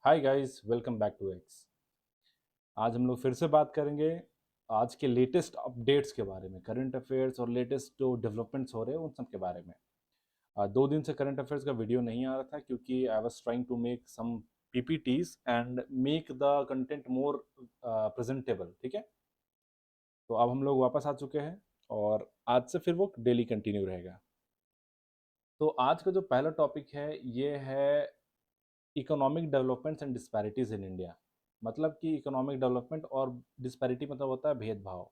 Hi guys, welcome back to X. आज हम लोग फिर से बात करेंगे आज के लेटेस्ट अपडेट्स के बारे में, करंट अफेयर्स और लेटेस्ट जो डेवलपमेंट्स हो रहे हैं उन सब के बारे में। 2 दिन से करंट अफेयर्स का वीडियो नहीं आ रहा था क्योंकि I was trying to make some PPTs and make the content more presentable. ठीक है, तो अब हम लोग वापस आ चुके हैं और आज से फिर वो डेली कंटिन्यू रहेगा। तो आज का जो पहला टॉपिक है ये है economic developments and disparities in India. मतलब कि इकोनॉमिक डेवलपमेंट और डिस्पैरिटी मतलब होता है भेदभाव।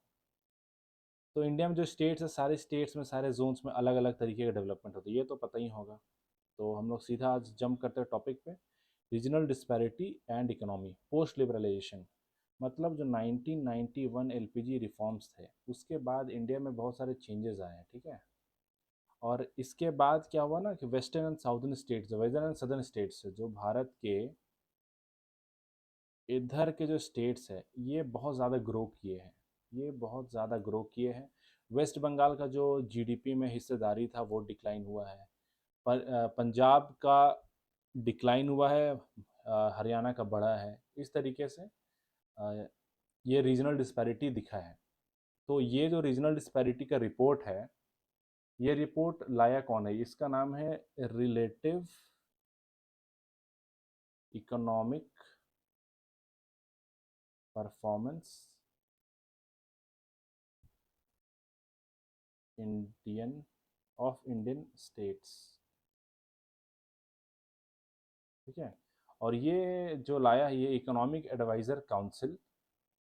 तो इंडिया में जो स्टेट्स है, सारे स्टेट्स में, सारे जोन्स में अलग अलग तरीके का डेवलपमेंट होता है, ये तो पता ही होगा। तो हम लोग सीधा आज जंप करते हैं टॉपिक पे। Regional disparity and economy post liberalisation. मतलब जो 1991 एलपीजी रिफॉर्म्स थे उसके बाद इंडिया में बहुत सारे चेंजेस आए हैं। ठीक है, और इसके बाद क्या हुआ ना कि western and southern states, western and southern states जो भारत के इधर के जो स्टेट्स है ये बहुत ज़्यादा ग्रो किए हैं। ये बहुत ज़्यादा ग्रो किए हैं। वेस्ट बंगाल का जो जीडीपी में हिस्सेदारी था वो डिक्लाइन हुआ है। पंजाब का डिक्लाइन हुआ है, हरियाणा का बढ़ा है। इस तरीके से अ, ये रीजनल डिस्पैरिटी दिखा है। तो ये जो रीजनल डिस्पैरिटी का रिपोर्ट है, ये रिपोर्ट लाया कौन है? इसका नाम है relative economic performance Indian of Indian states. ठीक है, और ये जो लाया है ये economic advisor council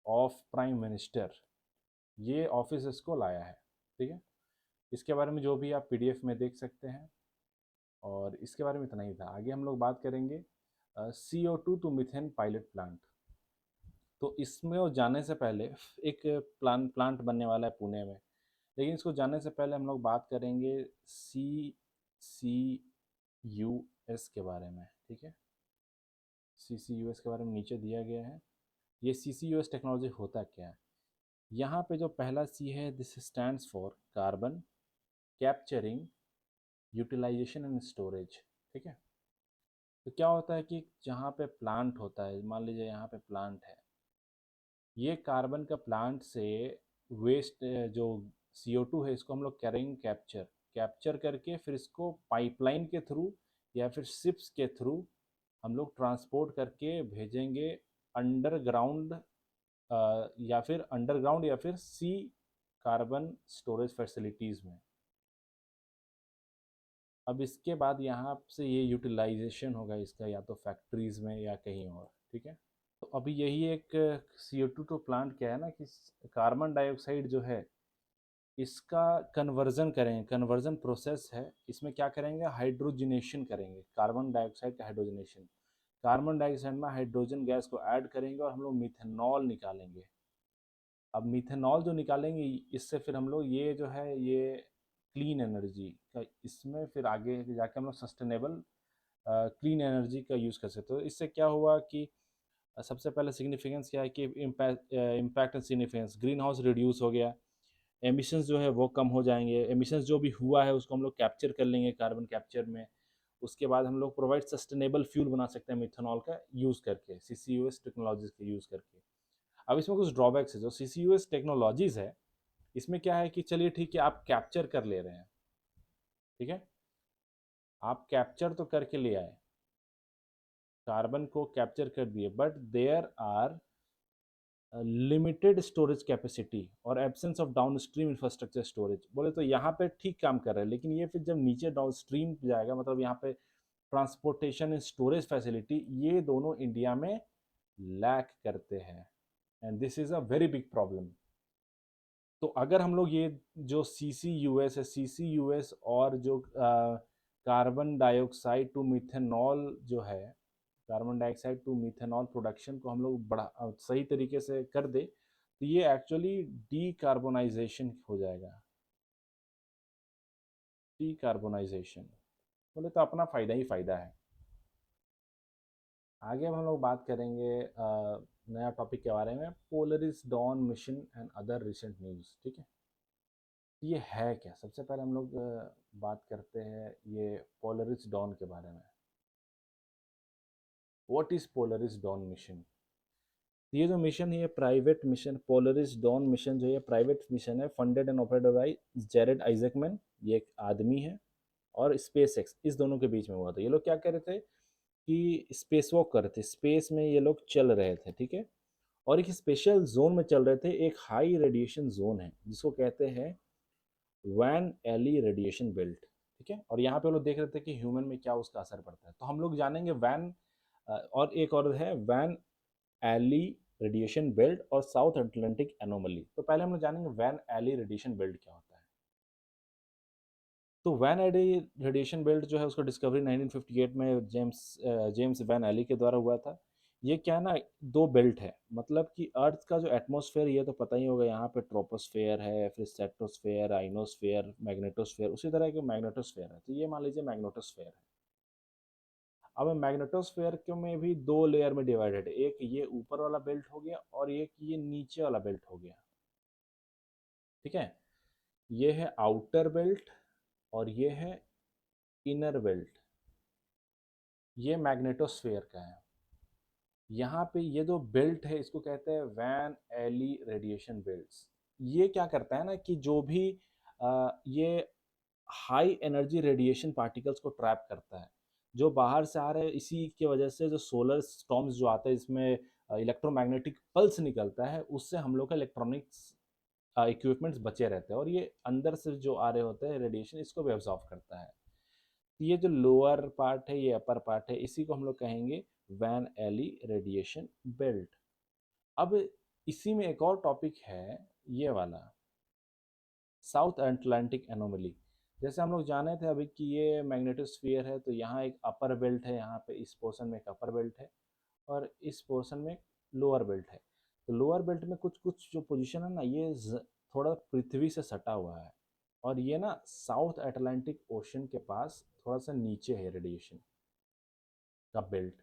of prime minister, ये ऑफिस इसको लाया है। ठीक है, इसके बारे में जो भी आप पीडीएफ में देख सकते हैं। और इसके बारे में इतना ही था। आगे हम लोग बात करेंगे CO2 to methane pilot plant. तो इसमें वो जाने से पहले एक प्लांट बनने वाला है पुणे में। लेकिन इसको जानने से पहले हम लोग बात करेंगे CCUS के बारे में। ठीक है, CCUS के बारे में नीचे दिया गया है। ये CCUS टेक्नोलॉजी होता क्या है? यहाँ पे जो पहला सी है, this stands for carbon capturing utilisation and storage. ठीक है, तो क्या होता है कि जहाँ पे प्लांट होता है, मान लीजिए यहाँ पे प्लांट है, ये कार्बन का प्लांट से वेस्ट जो CO2 है इसको हम लोग करेंगे कैप्चर। कैप्चर करके फिर इसको पाइपलाइन के थ्रू या फिर शिप्स के थ्रू हम लोग ट्रांसपोर्ट करके भेजेंगे अंडरग्राउंड, या फिर सी कार्बन स्टोरेज फैसिलिटीज़ में। अब इसके बाद यहाँ से ये यूटिलाइजेशन होगा इसका, या तो फैक्ट्रीज़ में या कहीं और। ठीक है, तो अभी यही एक CO2 टू प्लांट क्या है ना कि कार्बन डाइऑक्साइड जो है इसका कन्वर्जन करेंगे, कन्वर्जन प्रोसेस है। इसमें क्या करेंगे? हाइड्रोजनेशन करेंगे, कार्बन डाइऑक्साइड का हाइड्रोजनेशन। कार्बन डाइऑक्साइड में हाइड्रोजन गैस को ऐड करेंगे और हम लोग मिथेनॉल निकालेंगे। अब मिथेनॉल जो निकालेंगे इससे फिर हम लोग ये जो है ये क्लीन एनर्जी का, इसमें फिर आगे जाके हम लोग सस्टेनेबल क्लीन एनर्जी का यूज़ कर सकते हो। इससे क्या हुआ कि सबसे पहले सिग्निफिकेंस क्या है कि impact and significance, green house reduce हो गया, एमिशंस जो है वो कम हो जाएंगे। एमिशंस जो भी हुआ है उसको हम लोग कैप्चर कर लेंगे कार्बन कैप्चर में। उसके बाद हम लोग प्रोवाइड सस्टेनेबल फ्यूल बना सकते हैं मिथेनॉल का यूज़ करके, CCUS टेक्नोलॉजीज का यूज़ करके। अब इसमें कुछ ड्रॉबैक्स है। जो CCUS टेक्नोलॉजीज है इसमें क्या है कि चलिए ठीक है आप कैप्चर कर ले रहे हैं, ठीक है, आप कैप्चर तो करके ले आए, कार्बन को कैप्चर कर दिए, but there are limited storage capacity और absence of downstream infrastructure storage. बोले तो यहाँ पे ठीक काम कर रहा है, लेकिन ये फिर जब नीचे डाउनस्ट्रीम जाएगा, मतलब यहाँ पे ट्रांसपोर्टेशन एंड स्टोरेज फैसिलिटी, ये दोनों इंडिया में लैक करते हैं and this is a very big problem. तो अगर हम लोग ये जो CCUS है, CCUS और जो कार्बन डाइऑक्साइड टू मिथेनॉल जो है, carbon dioxide to methanol production को हम लोग बढ़ा सही तरीके से कर दे तो ये एक्चुअली डीकार्बोनाइजेशन हो जाएगा। डीकार्बोनाइजेशन बोले तो अपना फ़ायदा ही फ़ायदा है। आगे अब हम लोग बात करेंगे नया टॉपिक के बारे में, Polaris Dawn mission and other recent news. ठीक है, ये है क्या? सबसे पहले हम लोग बात करते हैं ये पोलरिस डॉन के बारे में। What is Polaris Dawn mission? ये जो मिशन है, private mission, Polaris Dawn mission जो है प्राइवेट मिशन है, funded and operated by Jared Isaacman, ये एक आदमी है, और स्पेस एक्स, इस दोनों के बीच में हुआ था। ये लोग क्या कर रहे थे कि स्पेस वॉक कर रहे थे, स्पेस में ये लोग चल रहे थे, ठीक है। और एक स्पेशल जोन में चल रहे थे, एक हाई रेडिएशन जोन है जिसको कहते हैं वैन एली रेडिएशन बेल्ट, ठीक है। और यहाँ पे लोग देख रहे थे कि ह्यूमन में क्या उसका असर पड़ता है। तो हम लोग जानेंगे वैन, और एक और है वैन एली रेडिएशन बेल्ट और साउथ अटलांटिक एनोमली। तो पहले हम लोग जानेंगे वैन एली रेडिएशन बेल्ट क्या होता है। तो वैन एली रेडिएशन बेल्ट जो है उसका डिस्कवरी 1958 में जेम्स वैन एली के द्वारा हुआ था। ये क्या है ना, दो बेल्ट है, मतलब कि अर्थ का जो एटमॉस्फेयर, ये तो पता ही होगा, यहाँ पे ट्रोपोस्फेयर है, फिर स्ट्रेटोस्फेयर, आइनोस्फेयर, मैग्नेटोस्फेयर, उसी तरह के मैग्नेटोस्फेयर है। तो ये मान लीजिए मैग्नेटोस्फेयर है। अब मैग्नेटोस्फेयर के में भी दो लेयर में डिवाइडेड है, एक ये ऊपर वाला बेल्ट हो गया और एक ये नीचे वाला बेल्ट हो गया, ठीक है। ये है आउटर बेल्ट और ये है इनर बेल्ट, ये मैग्नेटोस्फेयर का है। यहाँ पे ये जो बेल्ट है इसको कहते हैं वैन एली रेडिएशन बेल्ट्स। ये क्या करता है ना कि जो भी ये हाई एनर्जी रेडिएशन पार्टिकल्स को ट्रैप करता है, जो बाहर से आ रहे हैं। इसी के वजह से जो सोलर स्टॉर्म्स जो आते हैं, इसमें इलेक्ट्रोमैग्नेटिक पल्स निकलता है, उससे हम लोग का इलेक्ट्रॉनिक्स इक्विपमेंट्स बचे रहते हैं, और ये अंदर से जो आ रहे होते हैं रेडिएशन, इसको भी ऑब्जॉर्व करता है। तो ये जो लोअर पार्ट है, ये अपर पार्ट है, इसी को हम लोग कहेंगे वैन एली रेडिएशन बेल्ट। अब इसी में एक और टॉपिक है, ये वाला साउथ अटलांटिक एनोमली। जैसे हम लोग जाने थे अभी कि ये मैग्नेटोस्फीयर है, तो यहाँ एक अपर बेल्ट है, यहाँ पे इस पोर्शन में एक अपर बेल्ट है और इस पोर्शन में लोअर बेल्ट है। तो लोअर बेल्ट में कुछ कुछ जो पोजीशन है ना, ये थोड़ा पृथ्वी से सटा हुआ है, और ये ना साउथ अटलांटिक ओशन के पास थोड़ा सा नीचे है रेडिएशन का बेल्ट।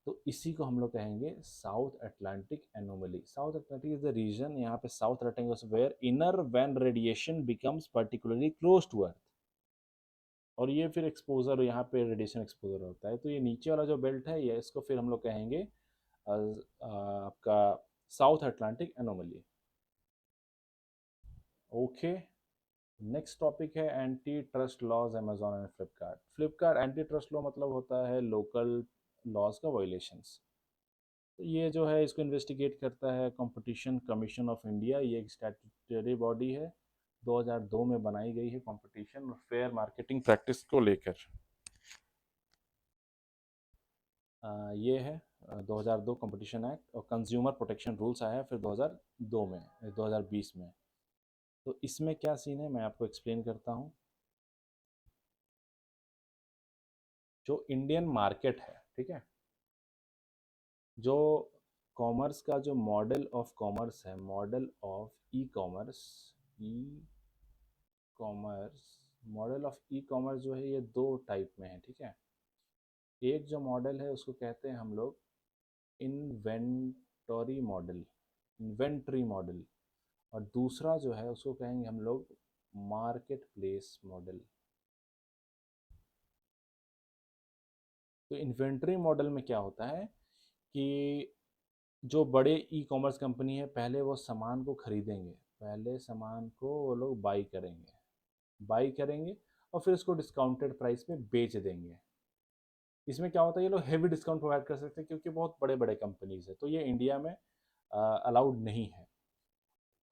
तो इसी को हम लोग कहेंगे South Atlantic anomaly. South Atlantic is the region, यहाँ पे South Atlantic where inner Van radiation becomes particularly close to Earth, और ये फिर एक्सपोजर, यहाँ पे रेडिएशन एक्सपोजर होता है। तो ये नीचे वाला जो बेल्ट है, ये इसको फिर हम लोग कहेंगे आपका South Atlantic anomaly. Okay, next topic है antitrust laws Amazon and Flipkart. Flipkart antitrust law मतलब होता है लोकल लॉज का वायलेशंस। तो ये जो है इसको इन्वेस्टिगेट करता है कंपटीशन कमीशन ऑफ इंडिया। ये एक स्टैट्यूटरी बॉडी है, 2002 में बनाई गई है कंपटीशन और फेयर मार्केटिंग प्रैक्टिस को लेकर। ये है 2002 कंपटीशन एक्ट, और कंज्यूमर प्रोटेक्शन रूल्स आया है फिर 2002 में, 2020 में। तो इसमें क्या सीन है मैं आपको एक्सप्लेन करता हूँ। जो इंडियन मार्केट है, ठीक है, जो कॉमर्स का जो मॉडल ऑफ कॉमर्स है, model of e commerce, e commerce, model of e commerce जो है ये दो टाइप में है, ठीक है। एक जो मॉडल है उसको कहते हैं हम लोग इन्वेंटरी मॉडल, इन्वेंट्री मॉडल, और दूसरा जो है उसको कहेंगे हम लोग मार्केट प्लेस मॉडल। तो इन्वेंट्री मॉडल में क्या होता है कि जो बड़े ई कॉमर्स कंपनी है, पहले वो सामान को खरीदेंगे, पहले सामान को वो लोग बाई करेंगे और फिर उसको डिस्काउंटेड प्राइस पे बेच देंगे। इसमें क्या होता है, ये लोग हेवी डिस्काउंट प्रोवाइड कर सकते हैं क्योंकि बहुत बड़े बड़े कंपनीज है, तो ये इंडिया में अलाउड नहीं है।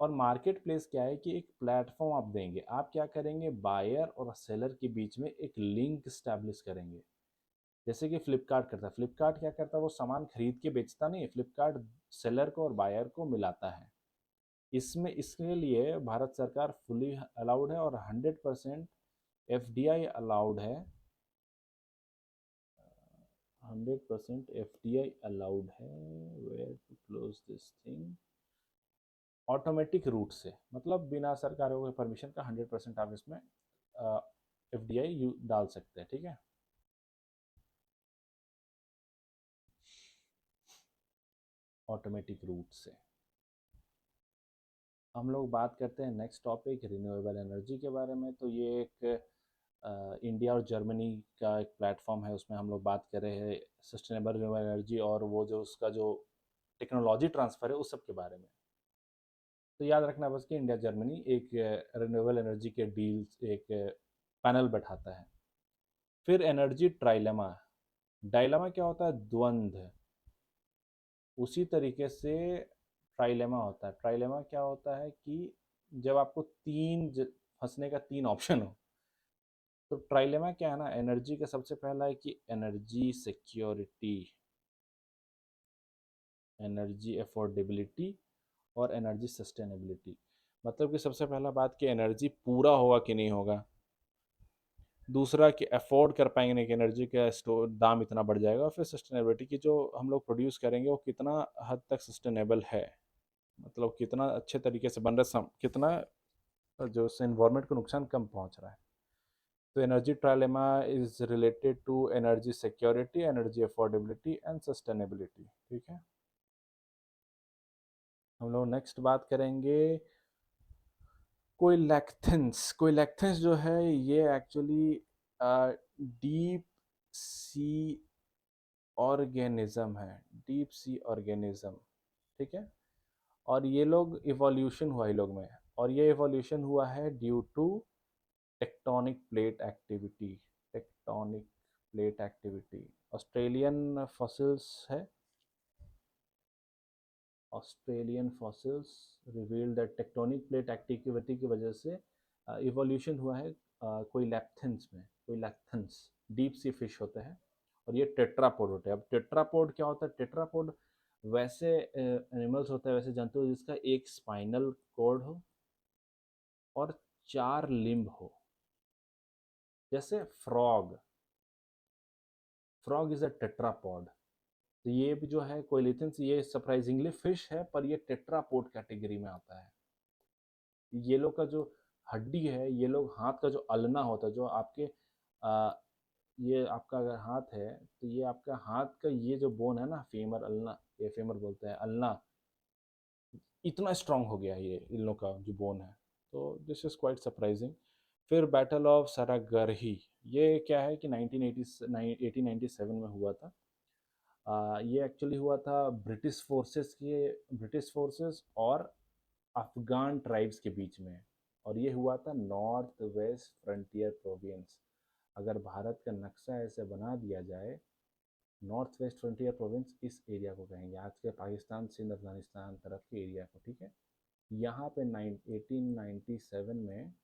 और मार्केट प्लेस क्या है कि एक प्लेटफॉर्म आप देंगे, आप क्या करेंगे, बायर और सेलर के बीच में एक लिंक स्टैब्लिश करेंगे। जैसे कि फ्लिपकार्ट करता है, फ्लिपकार्ट क्या करता है, वो सामान खरीद के बेचता नहीं है, फ्लिपकार्ट सेलर को और बायर को मिलाता है। इसमें इसके लिए भारत सरकार फुली अलाउड है और 100% एफडीआई अलाउड है, 100% एफडीआई अलाउड है। Where to close this thing, automatic route से, मतलब बिना सरकारों के परमिशन का 100% आप इसमें एफडीआई डाल सकते हैं, ठीक है। ऑटोमेटिक रूट से हम लोग बात करते हैं नेक्स्ट टॉपिक रिन्यूएबल एनर्जी के बारे में। तो ये एक इंडिया और जर्मनी का एक प्लेटफॉर्म है, उसमें हम लोग बात कर रहे हैं सस्टेनेबल रिन्यूएबल एनर्जी और वो जो उसका जो टेक्नोलॉजी ट्रांसफ़र है उस सब के बारे में। तो याद रखना बस कि इंडिया जर्मनी एक रिन्यूएबल एनर्जी के डील्स एक पैनल बैठाता है। फिर एनर्जी ट्राइलेमा। डायलेमा क्या होता है? द्वंद्व। उसी तरीके से ट्राइलेमा होता है। ट्राइलेमा क्या होता है कि जब आपको फंसने का तीन ऑप्शन हो, तो ट्राइलेमा क्या है ना, एनर्जी का सबसे पहला है कि एनर्जी सिक्योरिटी, एनर्जी अफोर्डेबिलिटी और एनर्जी सस्टेनेबिलिटी। मतलब कि सबसे पहला बात कि एनर्जी पूरा होगा कि नहीं होगा, दूसरा कि अफोर्ड कर पाएंगे कि एनर्जी का स्टोर दाम इतना बढ़ जाएगा, और फिर सस्टेनेबिलिटी की जो हम लोग प्रोड्यूस करेंगे वो कितना हद तक सस्टेनेबल है, मतलब कितना अच्छे तरीके से बन रहा है, कितना जो इन्वायरमेंट को नुकसान कम पहुंच रहा है। तो energy trilemma is related to energy security, energy affordability and sustainability. ठीक है, हम लोग नेक्स्ट बात करेंगे कोइलेक्थेंस जो है ये एक्चुअली डीप सी ऑर्गेनिज्म है, डीप सी ऑर्गेनिज्म। ठीक है, और ये लोग इवोल्यूशन हुआ ये लोग में, और ये इवोल्यूशन हुआ है due to tectonic plate activity. Tectonic plate activity Australian fossils है। Australian fossils reveal that tectonic plate activity की वजह से इवोल्यूशन हुआ है कोइलेक्थेंस में। कोइलेक्थेंस डीप सी फिश होते हैं और ये टेट्रापोड होते हैं। अब टेट्रापोड क्या होता है? टेट्रापोड वैसे एनिमल्स होते हैं, वैसे जंतु जिसका एक स्पाइनल कॉर्ड हो और चार लिम्ब हो, जैसे frog. Frog is a tetrapod. तो ये भी जो है कोइलिथेंस, ये सरप्राइजिंगली फिश है पर ये टेट्रापोड कैटेगरी में आता है। ये लोग का जो हड्डी है, ये लोग हाथ का जो अल्ना होता है, जो आपके ये आपका अगर हाथ है तो ये आपका हाथ का ये जो बोन है ना, फेमर अल्ना, ये फेमर बोलते हैं अल्ना, इतना स्ट्रांग हो गया है ये इन लोग का जो बोन है। तो दिस इज़ क्वाइट सरप्राइजिंग। फिर बैटल ऑफ सरागरही, ये क्या है कि 1897 में हुआ था। ये एक्चुअली हुआ था ब्रिटिश फोर्सेस और अफ़गान ट्राइब्स के बीच में, और ये हुआ था नॉर्थ वेस्ट फ्रंटियर प्रोविंस। अगर भारत का नक्शा ऐसे बना दिया जाए, नॉर्थ वेस्ट फ्रंटियर प्रोविंस इस एरिया को कहेंगे, आज के पाकिस्तान सिंध अफगानिस्तान तरफ के एरिया को। ठीक है, यहाँ पे 1897 में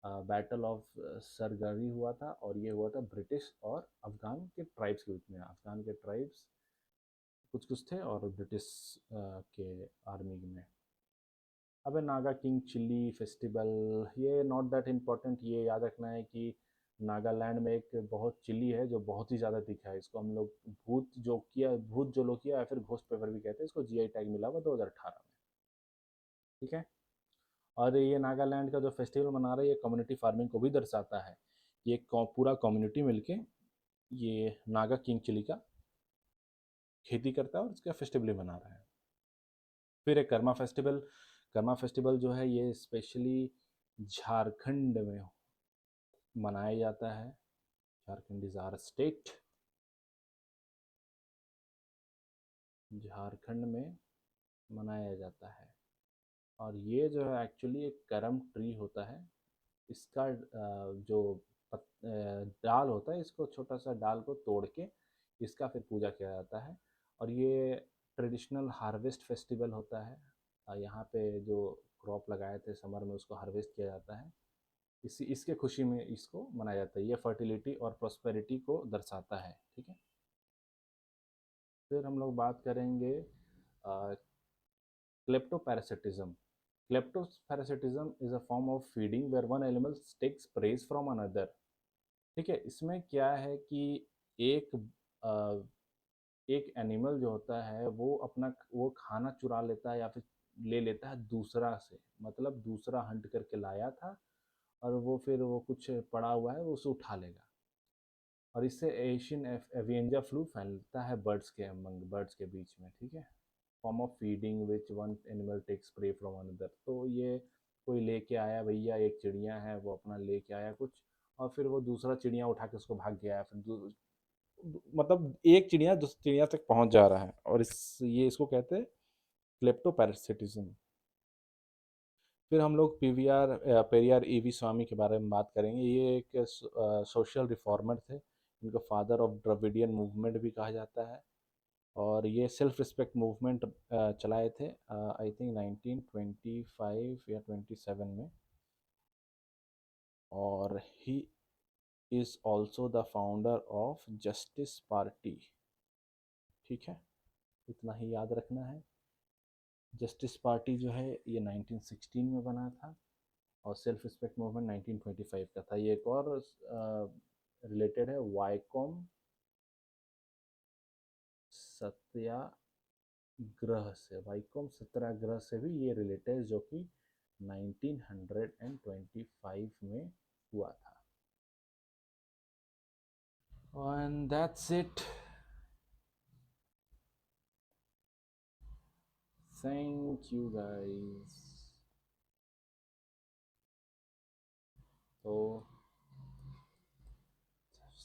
बैटल ऑफ सरगरी हुआ था, और ये हुआ था ब्रिटिश और अफगान के ट्राइब्स के बीच में। अफगान के ट्राइब्स कुछ कुछ थे और ब्रिटिश के आर्मी में। अब नागा किंग चिली फेस्टिवल, ये नॉट दैट इम्पोर्टेंट। ये याद रखना है कि नागालैंड में एक बहुत चिली है जो बहुत ही ज़्यादा तीखा है। इसको हम लोग भूत जोलोकिया या फिर घोस्ट पेपर भी कहते हैं। इसको जीआई टैग मिला हुआ 2018 में। ठीक है, और ये नागालैंड का जो फेस्टिवल मना रहा है, ये कम्युनिटी फार्मिंग को भी दर्शाता है। ये पूरा कम्युनिटी मिलके ये नागा किंग चिली का खेती करता है और इसका फेस्टिवल मना रहा है। फिर एक कर्मा फेस्टिवल। कर्मा फेस्टिवल जो है ये स्पेशली झारखंड में मनाया जाता है। Jharkhand is our state. Jharkhand में मनाया जाता है, और ये जो है एक्चुअली एक करम ट्री होता है। इसका जो डाल होता है, इसको छोटा सा डाल को तोड़ के इसका फिर पूजा किया जाता है। और ये ट्रेडिशनल हार्वेस्ट फेस्टिवल होता है। यहाँ पे जो क्रॉप लगाए थे समर में उसको हार्वेस्ट किया जाता है, इसके खुशी में इसको मनाया जाता है। ये फर्टिलिटी और प्रोस्पेरिटी को दर्शाता है। ठीक है, फिर हम लोग बात करेंगे क्लेप्टोपैरासिटिज्म। Kleptoparassitism is a form of feeding where one animal takes praise from another। ठीक है, इसमें क्या है कि एक एक एनिमल जो होता है वो खाना चुरा लेता है या फिर ले लेता है दूसरा से, मतलब दूसरा हंट करके लाया था और वो फिर वो कुछ पड़ा हुआ है वो उसे उठा लेगा, और इससे एशियन एवियंजा फ्लू फैलता है बर्ड्स के बीच में। ठीक है, form of feeding which one animal takes prey from another. तो ये कोई लेके आया भैया, एक चिड़िया है वो अपना लेके आया कुछ, और फिर वो दूसरा चिड़िया उठा के उसको भाग गया, फिर मतलब एक चिड़िया दूसरी चिड़िया तक पहुंच जा रहा है, और ये इसको कहते हैं क्लेप्टोपैरासिटिज्म। फिर हम लोग पीवीआर पेरियार ईवी स्वामी के बारे में बात करेंगे। ये एक सोशल रिफॉर्मर थे, इनको फादर ऑफ द्रविडियन मूवमेंट भी कहा जाता है, और ये सेल्फ रिस्पेक्ट मूवमेंट चलाए थे आई थिंक 1925 या 27 में। और he is also the founder of justice party. ठीक है, इतना ही याद रखना है। जस्टिस पार्टी जो है ये 1916 में बना था, और सेल्फ रिस्पेक्ट मूवमेंट 1925 का था। ये एक और रिलेटेड है वाइकॉम सत्याग्रह से, वाइकॉम सत्याग्रह से भी ये रिलेटेड, जो कि 1925 में हुआ था। And that's it. Thank you guys. So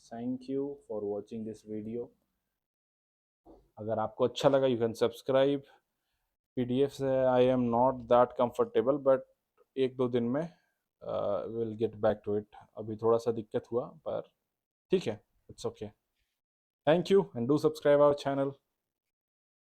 thank you for watching this video. अगर आपको अच्छा लगा यू कैन सब्सक्राइब। पीडीएफ से I am not that comfortable, but एक दो दिन में will get back to it. अभी थोड़ा सा दिक्कत हुआ, पर ठीक है, it's okay. Thank you and do subscribe our channel.